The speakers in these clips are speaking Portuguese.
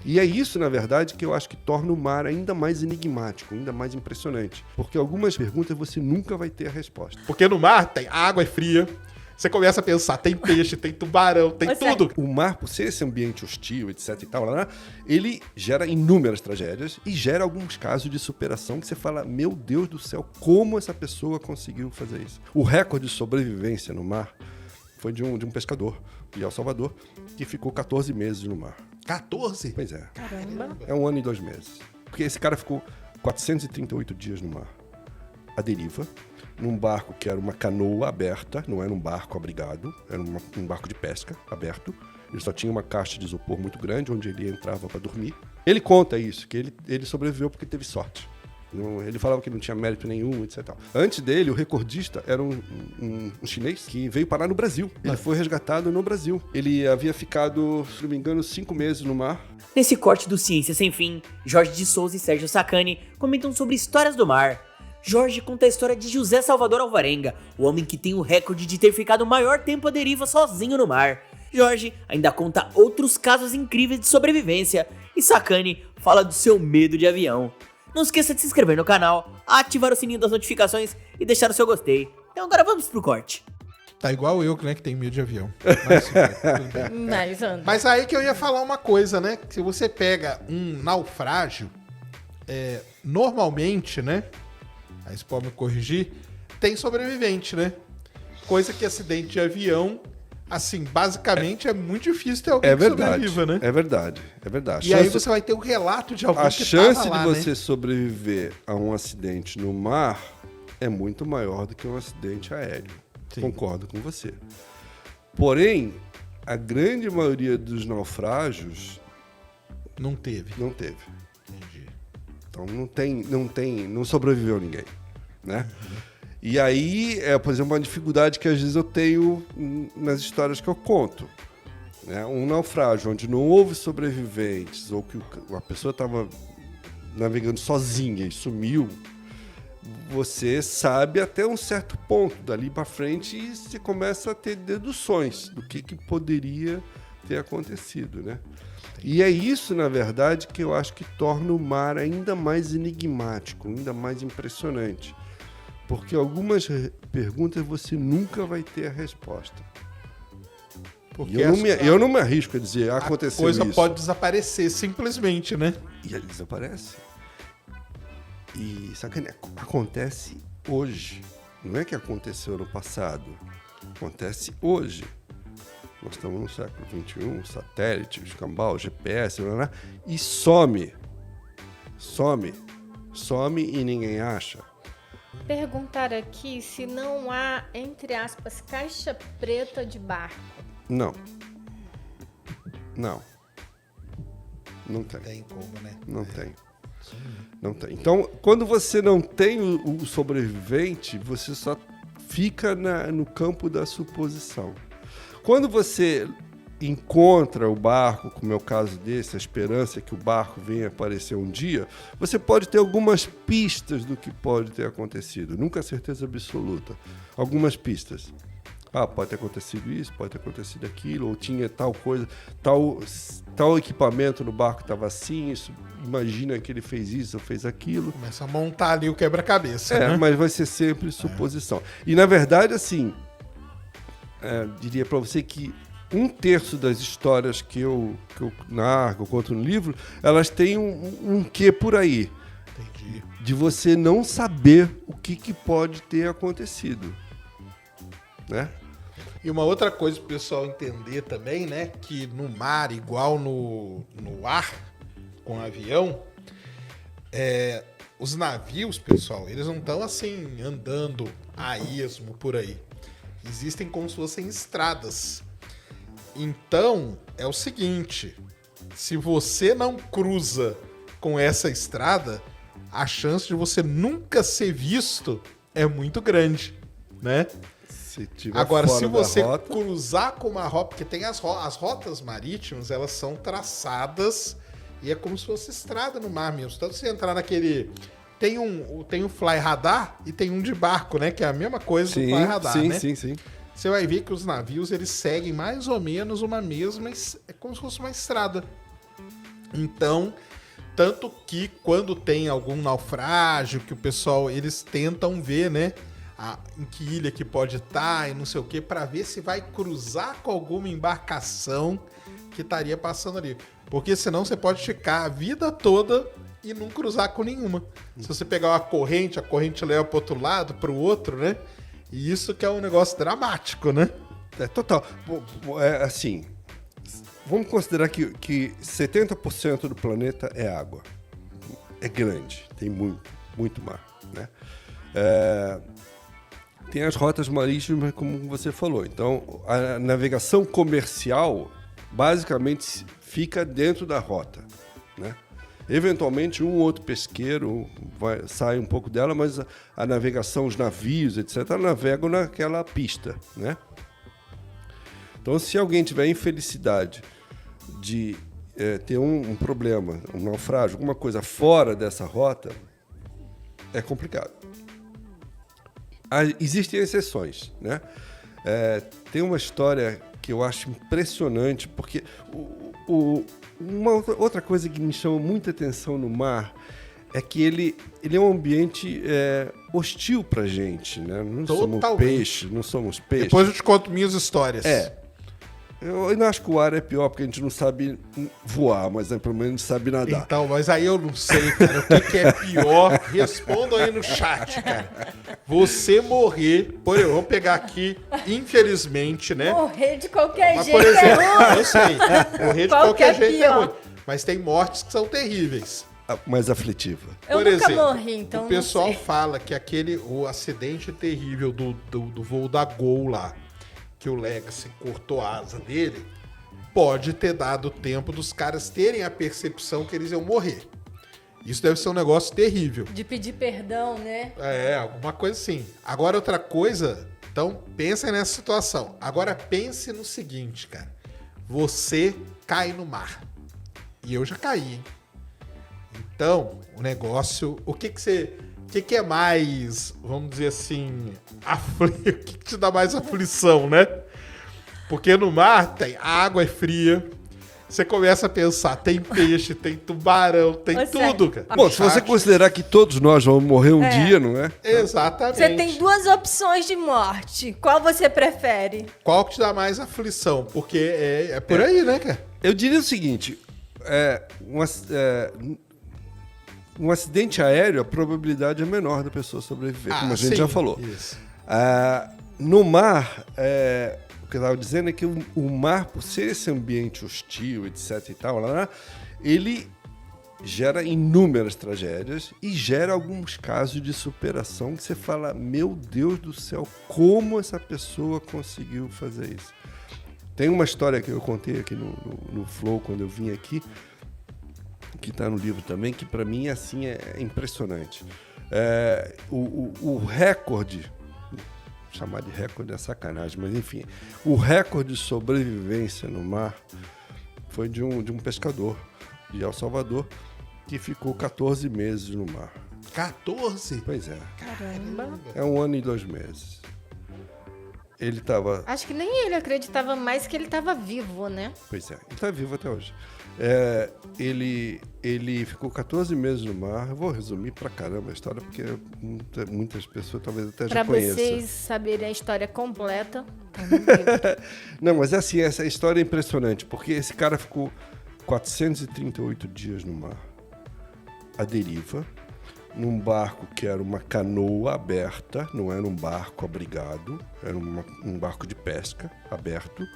E é isso, na verdade, que eu acho que torna o mar ainda mais enigmático, ainda mais impressionante. Porque algumas perguntas você nunca vai ter a resposta. Porque no mar a água é fria, você começa a pensar, tem peixe, tem tubarão, tem tudo. O mar, por ser esse ambiente hostil, etc e tal, ele gera inúmeras tragédias e gera alguns casos de superação que você fala, meu Deus do céu, como essa pessoa conseguiu fazer isso? O recorde de sobrevivência no mar foi de um pescador de El Salvador que ficou 14 meses no mar. 14? Pois é. Caramba. É 1 ano e 2 meses. Porque esse cara ficou 438 dias no mar, à deriva, num barco que era uma canoa aberta, não era um barco abrigado, era um barco de pesca aberto. Ele só tinha uma caixa de isopor muito grande, onde ele entrava para dormir. Ele conta isso, que ele sobreviveu porque teve sorte. Ele falava que não tinha mérito nenhum, etc. Antes dele, o recordista era um chinês que veio parar no Brasil. Ele foi resgatado no Brasil. Ele havia ficado, se não me engano, 5 meses no mar. Nesse corte do Ciência Sem Fim, Jorge de Souza e Sérgio Sacani comentam sobre histórias do mar. Jorge conta a história de José Salvador Alvarenga, o homem que tem o recorde de ter ficado o maior tempo à deriva sozinho no mar. Jorge ainda conta outros casos incríveis de sobrevivência e Sacani fala do seu medo de avião. Não esqueça de se inscrever no canal, ativar o sininho das notificações e deixar o seu gostei. Então agora vamos pro corte. Tá igual eu, né, que tem medo de avião. Mas aí que eu ia falar uma coisa, né? Se você pega um naufrágio, normalmente, né? Aí você pode me corrigir, tem sobrevivente, né? Coisa que acidente de avião, assim, basicamente é muito difícil ter alguém que sobreviva, né? É verdade. E aí você vai ter o relato de alguém que tava lá, A chance de você sobreviver a um acidente no mar é muito maior do que um acidente aéreo. Sim. Concordo com você. Porém, a grande maioria dos naufrágios não teve. Entendi. Então não sobreviveu ninguém, né? Uhum. E aí, por exemplo, uma dificuldade que às vezes eu tenho nas histórias que eu conto. Né? Um naufrágio onde não houve sobreviventes ou que a pessoa estava navegando sozinha e sumiu, você sabe até um certo ponto, dali para frente, e você começa a ter deduções do que poderia ter acontecido, né? E é isso, na verdade, que eu acho que torna o mar ainda mais enigmático, ainda mais impressionante. Porque algumas perguntas você nunca vai ter a resposta. Porque eu não me arrisco a dizer, aconteceu isso. A coisa pode desaparecer, simplesmente, né? E ele desaparece. E sabe que acontece hoje. Não é que aconteceu no passado. Acontece hoje. Nós estamos no século XXI, satélite, escambau, GPS, e some e ninguém acha. Perguntar aqui se não há, entre aspas, caixa preta de barco. Não tem. Tem como, né? Não tem. Não tem. Então, quando você não tem o sobrevivente, você só fica no campo da suposição. Quando você encontra o barco, como é o caso desse, a esperança que o barco venha aparecer um dia, você pode ter algumas pistas do que pode ter acontecido. Nunca certeza absoluta. Algumas pistas. Pode ter acontecido isso, pode ter acontecido aquilo, ou tinha tal coisa, tal equipamento no barco estava assim, isso, imagina que ele fez isso ou fez aquilo. Começa a montar ali o quebra-cabeça, né? Mas vai ser sempre suposição. E, na verdade, assim, diria para você que 1/3 das histórias que eu narro, eu conto no livro, elas têm um quê por aí. Entendi. De você não saber o que pode ter acontecido. Né? E uma outra coisa para o pessoal entender também, né? Que no mar, igual no ar, com avião, os navios, pessoal, eles não estão assim, andando a esmo por aí. Existem como se fossem estradas. Então, é o seguinte, se você não cruza com essa estrada, a chance de você nunca ser visto é muito grande, né? Agora, se você cruzar com uma rota, porque tem as rotas marítimas, elas são traçadas e é como se fosse estrada no mar mesmo. Então, você entrar naquele... Tem um fly radar e tem um de barco, né? Que é a mesma coisa do fly radar, né? Sim. Você vai ver que os navios, eles seguem mais ou menos uma mesma... É como se fosse uma estrada. Então, tanto que quando tem algum naufrágio, que o pessoal, eles tentam ver, né, em que ilha que pode estar e não sei o que, para ver se vai cruzar com alguma embarcação que estaria passando ali. Porque senão você pode ficar a vida toda e não cruzar com nenhuma. Se você pegar a corrente leva para outro lado, para o outro, né? E isso que é um negócio dramático, né? É total. É assim, vamos considerar que 70% do planeta é água. É grande, tem muito mar, né? Tem as rotas marítimas, como você falou. Então, a navegação comercial, basicamente, fica dentro da rota, né? Eventualmente, um ou outro pesqueiro sai um pouco dela, mas a navegação, os navios, etc., navegam naquela pista, né? Então, se alguém tiver a infelicidade de ter um problema, um naufrágio, alguma coisa fora dessa rota, é complicado. Existem exceções, né? Tem uma história que eu acho impressionante, porque uma outra coisa que me chama muita atenção no mar é que ele é um ambiente hostil pra gente, né? Não somos peixe. Depois eu te conto minhas histórias. Eu ainda acho que o ar é pior, porque a gente não sabe voar, mas pelo menos a gente sabe nadar. Então, mas aí eu não sei, cara. O que é pior? Respondam aí no chat, cara. Você morrer... Por exemplo, vamos pegar aqui, infelizmente, né? Morrer de qualquer Mas, jeito por exemplo, é ruim. eu sei. Morrer de Qual que qualquer é jeito pior? é ruim. Mas tem mortes que são terríveis. Mais aflitiva. Eu Por nunca exemplo, morri, então o pessoal não sei. fala que o acidente terrível do voo da Gol lá, que o Legacy cortou a asa dele, pode ter dado tempo dos caras terem a percepção que eles iam morrer. Isso deve ser um negócio terrível. De pedir perdão, né? Alguma coisa assim. Agora, outra coisa, então, pensa nessa situação. Agora, pense no seguinte, cara. Você cai no mar. E eu já caí, hein? Então, o negócio... O que é mais, vamos dizer assim, o que te dá mais aflição, né? Porque no mar a água é fria, você começa a pensar, tem peixe, tem tubarão, tem tudo, cara. Bom, se você considerar que todos nós vamos morrer um dia, não é? Exatamente. Você tem duas opções de morte. Qual você prefere? Qual que te dá mais aflição? Porque é por aí, né, cara? Eu diria o seguinte, um acidente aéreo, a probabilidade é menor da pessoa sobreviver, como a gente já falou. Isso. No mar, o que eu estava dizendo é que o mar, por ser esse ambiente hostil, etc e tal, ele gera inúmeras tragédias e gera alguns casos de superação que você fala, meu Deus do céu, como essa pessoa conseguiu fazer isso? Tem uma história que eu contei aqui no Flow, quando eu vim aqui, que está no livro também, que para mim assim é impressionante. O recorde, chamar de recorde é sacanagem, mas enfim, o recorde de sobrevivência no mar foi de um pescador de El Salvador que ficou 14 meses no mar. 14? Pois é. Caramba. É 1 ano e 2 meses. Ele estava... Acho que nem ele acreditava mais que ele estava vivo, né? Pois é, ele está vivo até hoje. Ele ficou 14 meses no mar. Eu vou resumir pra caramba a história, porque muitas pessoas talvez até já conheçam. Para vocês saberem a história completa, tá no livro. Não, mas é assim, essa história é impressionante, porque esse cara ficou 438 dias no mar, à deriva, num barco que era uma canoa aberta, não era um barco abrigado, era um barco de pesca aberto.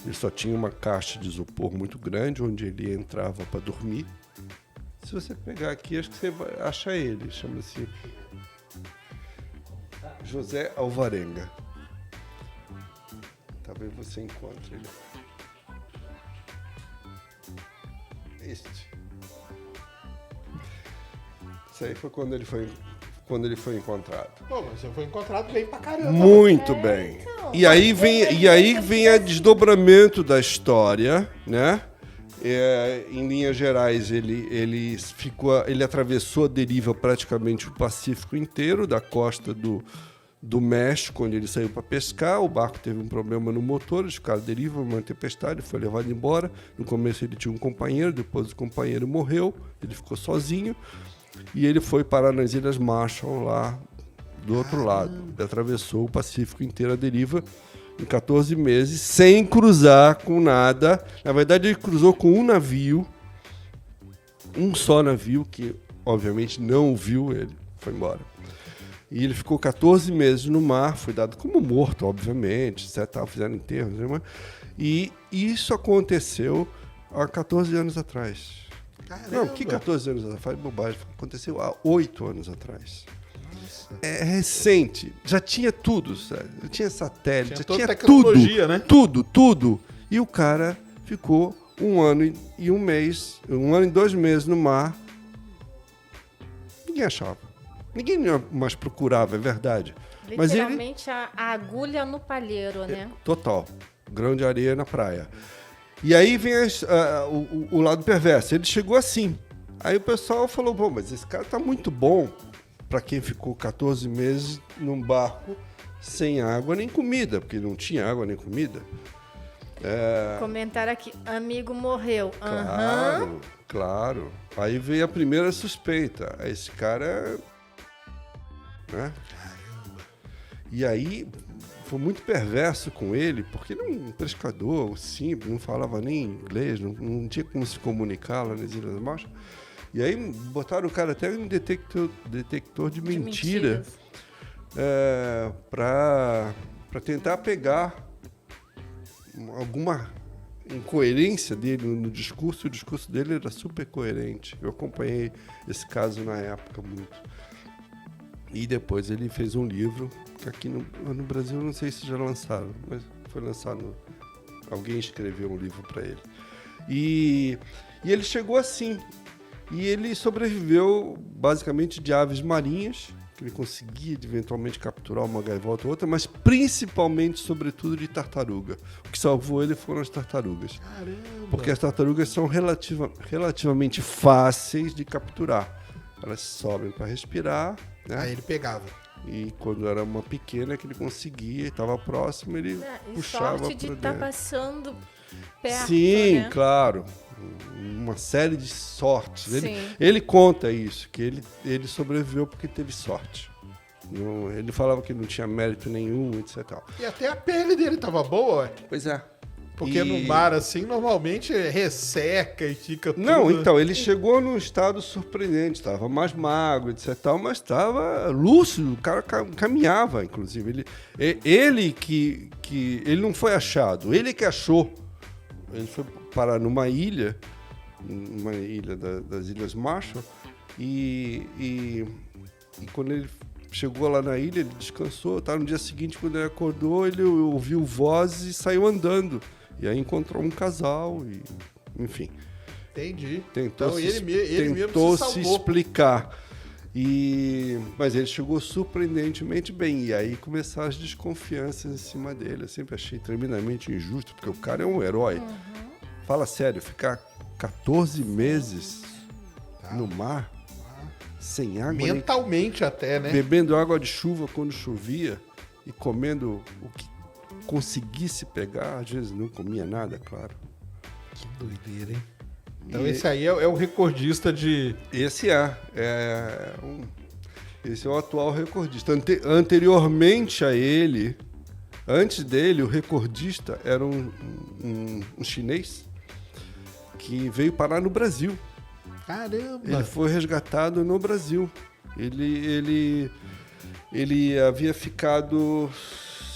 Ele só tinha uma caixa de isopor muito grande, onde ele entrava para dormir. Se você pegar aqui, acho que você vai achar ele. Chama-se José Alvarenga. Talvez você encontre ele. Este. Isso aí foi quando ele foi encontrado. Pô, mas você foi encontrado bem pra caramba. Muito bem. então. E aí vem o desdobramento da história, né? Em linhas gerais, ele atravessou a deriva praticamente o Pacífico inteiro, da costa do México, onde ele saiu para pescar. O barco teve um problema no motor, eles ficaram à deriva, uma tempestade, ele foi levado embora. No começo ele tinha um companheiro, depois o companheiro morreu, ele ficou sozinho e ele foi parar nas Ilhas Marshall, lá do outro lado. Ele atravessou o Pacífico inteiro à deriva em 14 meses, sem cruzar com nada. Na verdade, ele cruzou com um navio, um só navio, que obviamente não viu ele, foi embora. E ele ficou 14 meses no mar, foi dado como morto, obviamente, etc. Fizeram enterro, né? E isso aconteceu há 14 anos atrás. Caramba. Não, que 14 anos atrás? Faz bobagem. Aconteceu há 8 anos atrás. É recente. Já tinha tudo, sabe? Já tinha satélite, já toda tinha tecnologia, tudo. né? Tudo. E o cara ficou 1 ano e 1 mês, 1 ano e 2 meses no mar. Ninguém achava. Ninguém mais procurava, é verdade. Mas ele... Literalmente a agulha no palheiro, né? Total. Grão de areia na praia. E aí vem o lado perverso. Ele chegou assim. Aí o pessoal falou, pô, mas esse cara tá muito bom para quem ficou 14 meses num barco sem água nem comida, porque não tinha água nem comida. Comentário aqui, amigo morreu. Claro. Aí veio a primeira suspeita. Esse cara... Né? E aí foi muito perverso com ele, porque ele era um pescador simples, não falava nem inglês, não tinha como se comunicar lá nas Ilhas Marshall. E aí botaram o cara até em detector de mentira para tentar pegar alguma incoerência dele no discurso. O discurso dele era super coerente. Eu acompanhei esse caso na época muito. E depois ele fez um livro, que aqui no Brasil eu não sei se já lançaram, mas foi lançado. Alguém escreveu um livro para ele. E ele chegou assim. E ele sobreviveu basicamente de aves marinhas, que ele conseguia eventualmente capturar uma gaivota ou outra, mas principalmente, sobretudo, de tartaruga. O que salvou ele foram as tartarugas. Caramba. Porque as tartarugas são relativamente fáceis de capturar. Elas sobem para respirar, né? Aí ele pegava. E quando era uma pequena que ele conseguia, estava próximo, ele puxava para sorte de dentro. estar passando perto, Sim, né? claro. Uma série de sortes. Sim. Ele conta isso, que ele sobreviveu porque teve sorte. Ele falava que não tinha mérito nenhum, etc. E até a pele dele tava boa, ué. Pois é. Porque no mar, assim, normalmente resseca e fica tudo... Não, então, ele chegou num estado surpreendente, estava mais magro, etc. Mas estava lúcido, o cara caminhava, inclusive. Ele não foi achado, ele que achou. Ele foi parar numa ilha das Ilhas Marshall, e quando ele chegou lá na ilha, ele descansou, tá? No dia seguinte, quando ele acordou, ele ouviu vozes e saiu andando. E aí encontrou um casal, e, enfim. Entendi. Tentou então se mesmo se salvou. explicar. Mas ele chegou surpreendentemente bem. E aí começaram as desconfianças em cima dele. Eu sempre achei tremendamente injusto, porque o cara é um herói. Fala sério, ficar 14 meses no mar, sem água, mentalmente até, né? bebendo água de chuva quando chovia e comendo o que conseguisse pegar. Às vezes não comia nada, claro. Que doideira, hein? Então esse aí é o recordista de... Esse esse é o atual recordista. Anteriormente a ele, antes dele, o recordista era um chinês que veio parar no Brasil. Caramba! Ele foi resgatado no Brasil. Ele havia ficado,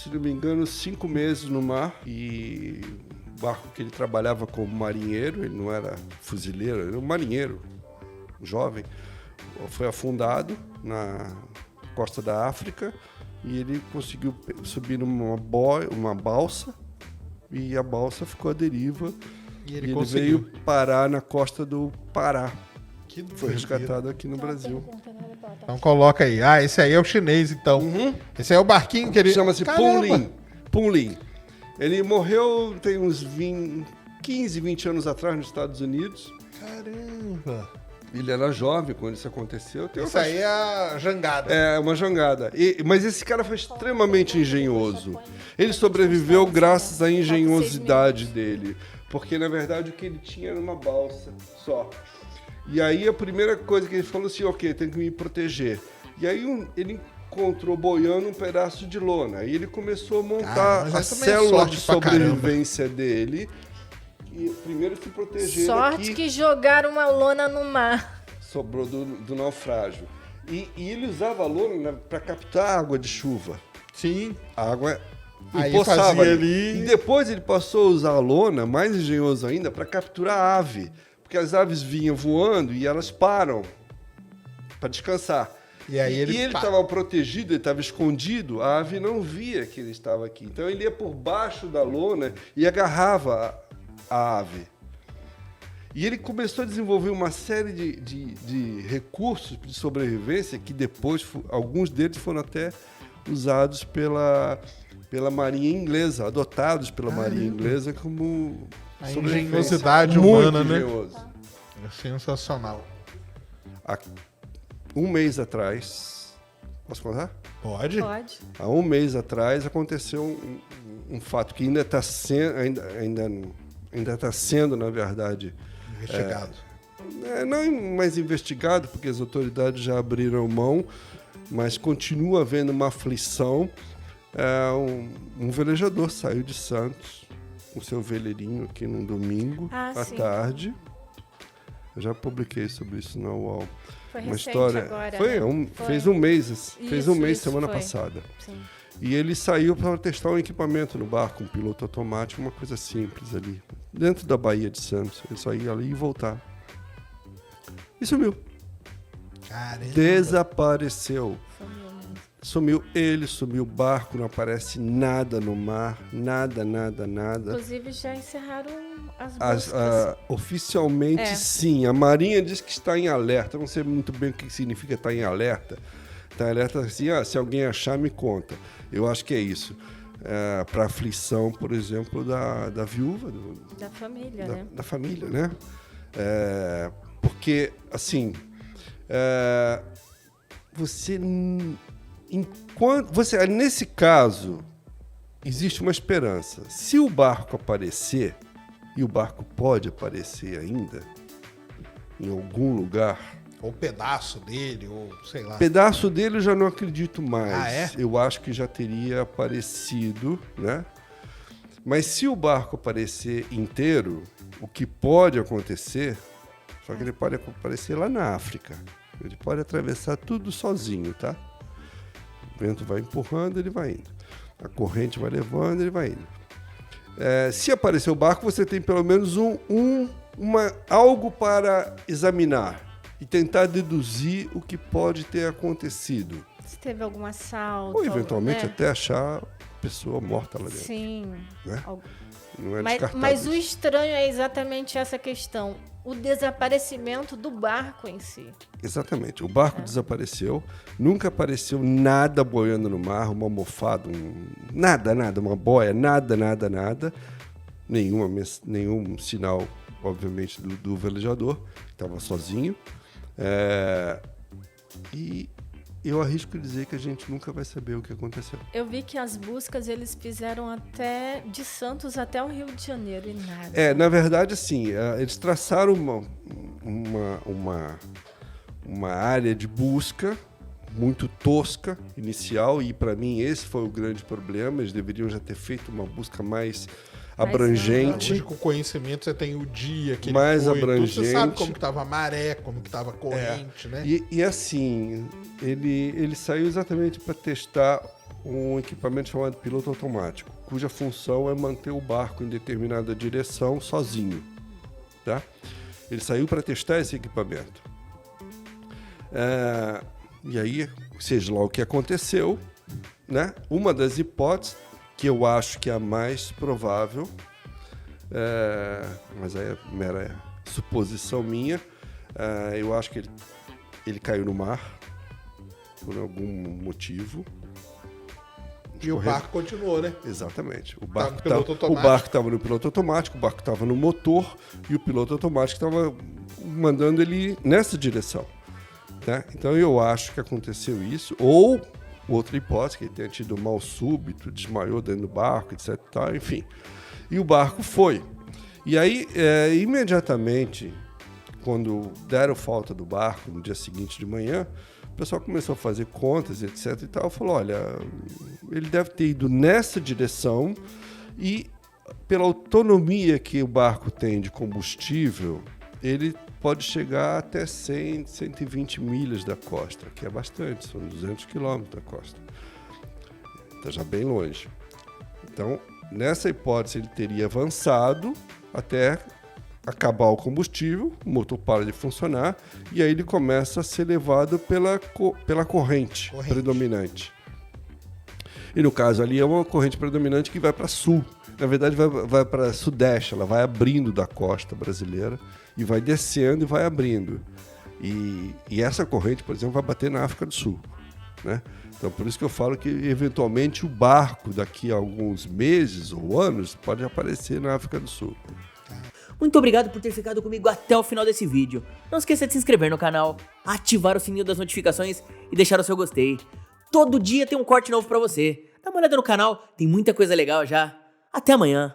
se não me engano, 5 meses no mar, e o barco que ele trabalhava como marinheiro, ele não era fuzileiro, ele era um marinheiro jovem, foi afundado na costa da África, e ele conseguiu subir numa balsa, e a balsa ficou à deriva, e ele veio parar na costa do Pará. Que foi resgatado aqui no Brasil. Então coloca aí. Ah, esse aí é o chinês, então. Esse aí é o barquinho que ele... Chama-se Punlin. Ele morreu tem uns 15, 20 anos atrás nos Estados Unidos. Caramba! Ele era jovem quando isso aconteceu. Isso aí é a jangada. É, uma jangada. Mas esse cara foi extremamente engenhoso. Ele sobreviveu graças à engenhosidade dele. Porque, na verdade, o que ele tinha era uma balsa só. E aí, a primeira coisa que ele falou assim, ok, tem que me proteger. E aí, ele encontrou boiando um pedaço de lona. Aí ele começou a montar a célula de sobrevivência dele. E primeiro se proteger Sorte daqui. que jogaram uma lona no mar. Sobrou do naufrágio. E ele usava a lona para captar água de chuva. Sim. A água Aí empoçava fazia ali. E depois ele passou a usar a lona, mais engenhoso ainda, para capturar a ave. Porque as aves vinham voando e elas param para descansar. E aí ele estava protegido, ele estava escondido, a ave não via que ele estava aqui. Então ele ia por baixo da lona e agarrava a ave. E ele começou a desenvolver uma série de recursos de sobrevivência que depois, alguns deles foram até usados pela Marinha Inglesa, adotados pela Marinha Inglesa como a sobrevivência. engenhosidade Muito humana, engenhoso. né? É sensacional. Há um mês atrás... Posso contar? Pode? Pode. Há um mês atrás aconteceu um fato que ainda está sendo, ainda tá sendo, na verdade, Investigado. não mais investigado, porque as autoridades já abriram mão, mas continua havendo uma aflição. Um velejador saiu de Santos com seu veleirinho aqui num domingo à sim. tarde. Eu já publiquei sobre isso na UOL. Foi Uma recente história. agora, Foi, né? fez um mês. Fez um mês Isso, semana foi. passada. Sim. E ele saiu para testar um equipamento no barco, um piloto automático, uma coisa simples ali, dentro da Baía de Santos. Ele só ia ali e voltar. E sumiu. Caramba. Desapareceu. Sumiu mesmo. Sumiu ele, sumiu o barco, não aparece nada no mar, nada. Inclusive já encerraram as buscas. Oficialmente, sim. A Marinha diz que está em alerta. Eu não sei muito bem o que significa estar em alerta. Está em alerta assim, se alguém achar, me conta. Eu acho que é isso. Para aflição, por exemplo, da viúva. Da família, né? Da família, né? Porque, assim, nesse caso, existe uma esperança. Se o barco aparecer, e o barco pode aparecer ainda, em algum lugar... Ou pedaço dele, ou sei lá. Pedaço dele eu já não acredito mais. Ah, é? Eu acho que já teria aparecido, né? Mas se o barco aparecer inteiro, o que pode acontecer, só que ele pode aparecer lá na África. Ele pode atravessar tudo sozinho, tá? O vento vai empurrando, ele vai indo. A corrente vai levando, ele vai indo. Se aparecer o barco, você tem pelo menos algo para examinar e tentar deduzir o que pode ter acontecido. Se teve algum assalto. Ou eventualmente né? até achar a pessoa morta lá dentro. Sim. Né? Não é Mas descartável o isso. estranho é exatamente essa questão. O desaparecimento do barco em si. Exatamente. O barco desapareceu, nunca apareceu nada boiando no mar, uma almofada, nada, uma boia, nada. Nenhum sinal, obviamente, do velejador, estava sozinho. E eu arrisco dizer que a gente nunca vai saber o que aconteceu. Eu vi que as buscas eles fizeram até de Santos até o Rio de Janeiro e nada. Na verdade, assim, eles traçaram uma área de busca muito tosca, inicial, e para mim esse foi o grande problema. Eles deveriam já ter feito uma busca mais abrangente. Hoje, com o conhecimento, você tem o dia que mais ele foi, abrangente. Você sabe como que estava a maré, como que estava a corrente, né? E assim, ele saiu exatamente para testar um equipamento chamado piloto automático, cuja função é manter o barco em determinada direção sozinho, tá? Ele saiu para testar esse equipamento. E aí, seja lá o que aconteceu, né? Uma das hipóteses, que eu acho que é a mais provável, mas aí é mera suposição minha, eu acho que ele caiu no mar por algum motivo. E o barco continuou, né? Exatamente. O Tava no piloto automático. barco estava no piloto automático, o barco estava no motor e o piloto automático estava mandando ele nessa direção. Né? Então eu acho que aconteceu isso, ou outra hipótese, que ele tenha tido mal súbito, desmaiou dentro do barco, etc. Tal, enfim. E o barco foi. E aí, imediatamente, quando deram falta do barco, no dia seguinte de manhã, o pessoal começou a fazer contas, etc. e tal, falou, olha, ele deve ter ido nessa direção e pela autonomia que o barco tem de combustível, ele pode chegar até 100, 120 milhas da costa, que é bastante, são 200 quilômetros da costa. Está já bem longe. Então, nessa hipótese, ele teria avançado até acabar o combustível, o motor para de funcionar, e aí ele começa a ser levado pela corrente predominante. E no caso ali é uma corrente predominante que vai para sul. Na verdade, vai para sudeste, ela vai abrindo da costa brasileira e vai descendo e vai abrindo. E essa corrente, por exemplo, vai bater na África do Sul. Né? Então, por isso que eu falo que, eventualmente, o barco, daqui a alguns meses ou anos, pode aparecer na África do Sul. Muito obrigado por ter ficado comigo até o final desse vídeo. Não esqueça de se inscrever no canal, ativar o sininho das notificações e deixar o seu gostei. Todo dia tem um corte novo pra você. Dá uma olhada no canal, tem muita coisa legal já. Até amanhã.